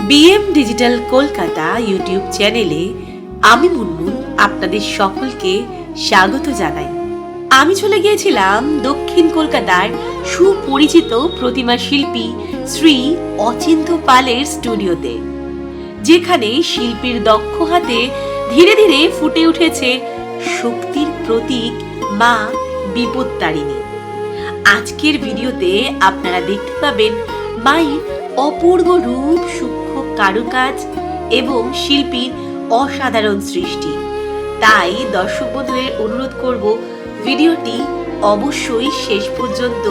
BM digital Kolkata YouTube চ্যানেলে আমি মুনমুন আপনাদের সকলকে স্বাগত জানাই। আমি চলে গিয়েছিলাম দক্ষিণ কলকাতার সুপরিচিত প্রতিমা শিল্পী শ্রী অচিন্ত্য পালের স্টুডিওতে, যেখানে শিল্পীর দক্ষ হাতে ধীরে ধীরে ফুটে উঠেছে শক্তির প্রতীক মা বিপত্তারিণী। আজকের ভিডিওতে আপনারা দেখতে পাবেন মায়ের অপূর্ব রূপ, সূক্ষ্ম কারুকাজ এবং শিল্পীর অসাধারণ সৃষ্টি। তাই দর্শক বন্ধুদের অনুরোধ করব ভিডিওটি অবশ্যই শেষ পর্যন্ত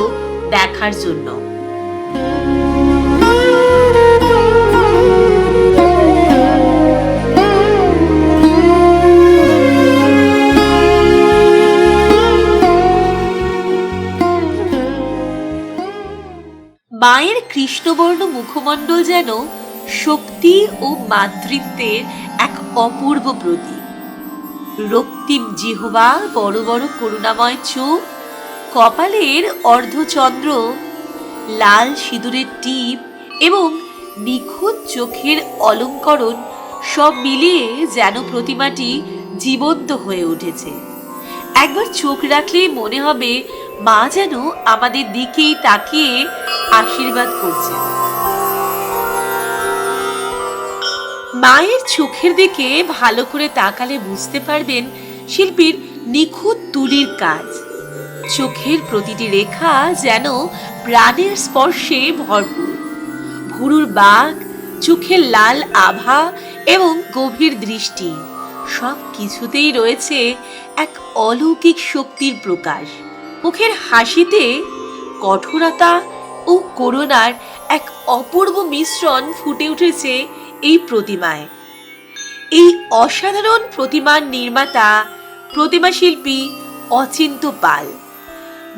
দেখার জন্য। মায়ের কৃষ্ণবর্ণ মুখমণ্ডল যেন শক্তি ও মাতৃত্বের এক অপূর্ব প্রতীক। রক্তিম জিহ্বা, বড় বড় করুণাময় চোখ, কপালের অর্ধচন্দ্র, লাল সিঁদুরের টিপ এবং নিখুঁত চোখের অলঙ্করণ সব মিলিয়ে যেন প্রতিমাটি জীবন্ত হয়ে উঠেছে। একবার চোখ রাখলে মনে হবে মা যেন আমাদের দিকেই তাকিয়ে আশীর্বাদ করছে। মায়ের চোখের দিকে ভালো করে তাকালে বুঝতে পারবেন শিল্পীর নিখুঁত তুলির কাজ। চোখের প্রতিটি রেখা যেন প্রাণের স্পর্শে ভরপুর। ভুরুর বাঁক, চোখের লাল আভা এবং গভীর দৃষ্টি, সব কিছুতেই রয়েছে এক অলৌকিক শক্তির প্রকাশ। মুখের হাসিতে কঠোরতা ও করুণার এক অপূর্ব মিশ্রণ ফুটে উঠেছে এই প্রতিমায়। এই অসাধারণ প্রতিমার নির্মাতা প্রতিমা শিল্পী অচিন্ত্য পাল।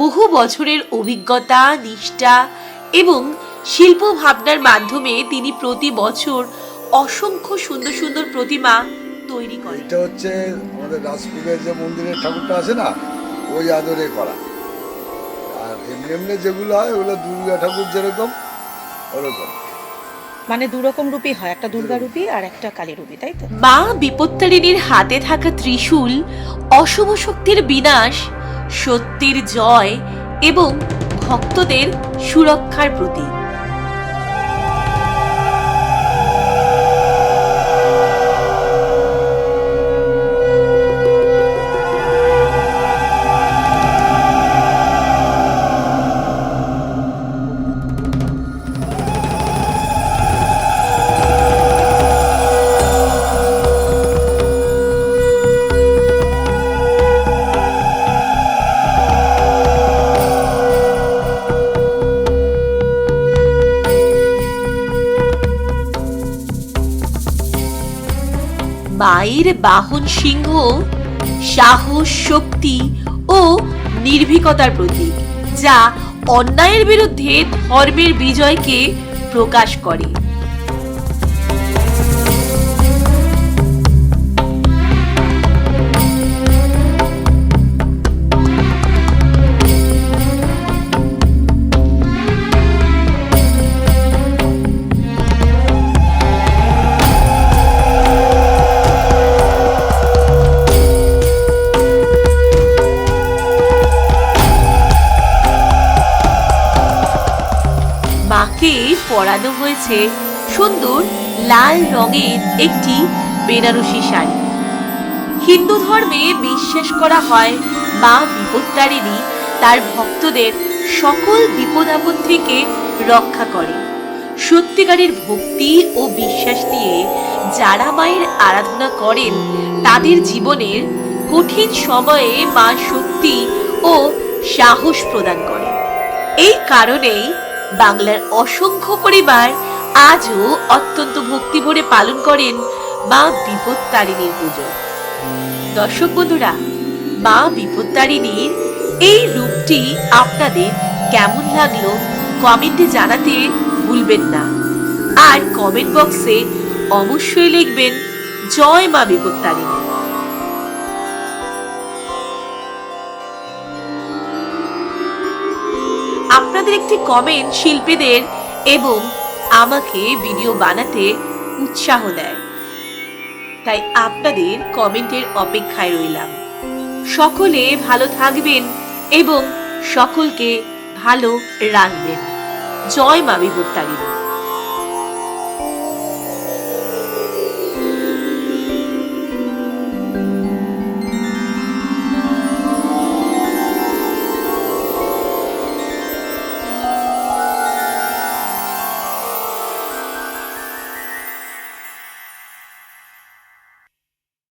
বহু বছরের অভিজ্ঞতা, নিষ্ঠা এবং শিল্প ভাবনার মাধ্যমে তিনি প্রতি বছর অসংখ্য সুন্দর সুন্দর প্রতিমা তৈরি করেন। এটা হচ্ছে আমাদের রাজপুরের যে মন্দিরের ঠাকুরটা আছে না, ওই আদরে করা। আর এমনি এমনি যেগুলো হয় ওগুলো দুর্গা ঠাকুর যেরকম ওরকম, মানে দুরকম রূপই হয়, একটা দুর্গা রূপী আর একটা কালী রূপী, তাই তো? মা বিপত্তারিণীর হাতে থাকা ত্রিশূল অশুভ শক্তির বিনাশ, সত্যের জয় এবং ভক্তদের সুরক্ষার প্রতীক। মায়ের বাহন সিংহ সাহস, শক্তি ও নির্ভীকতার প্রতীক, যা অন্যায়ের বিরুদ্ধে ধর্মের বিজয়কে প্রকাশ করে। মাকে পরানো হয়েছে সুন্দর লাল রঙের একটি বেনারসি শাড়ি। হিন্দু ধর্মে বিশ্বাস করা হয় মা বিপত্তারিণী তার ভক্তদের সকল বিপদ আপদ থেকে রক্ষা করে। সত্যিকারের ভক্তি ও বিশ্বাস নিয়ে যারা মায়ের আরাধনা করেন তাদের জীবনের কঠিন সময়ে মা শক্তি ও সাহস প্রদান করে। এই কারণেই বাংলার অসংখ্য পরিবার আজও অত্যন্ত ভক্তি ভরে পালন করেন মা বিপত্তারিণীর পুজো। দর্শক বন্ধুরা, মা বিপত্তারিণীর এই রূপটি আপনাদের কেমন লাগলো কমেন্টে জানাতে ভুলবেন না। আর কমেন্ট বক্সে অবশ্যই লিখবেন জয় মা বিপত্তারিণী। আপনাদের একটি কমেন্ট শিল্পীদের এবং আমাকে ভিডিও বানাতে উৎসাহ দেয়। তাই আপনাদের কমেন্টের অপেক্ষায় রইলাম। সকলে ভালো থাকবেন এবং সকলকে ভালো রাখবেন। জয় মা বিপত্তারিণী।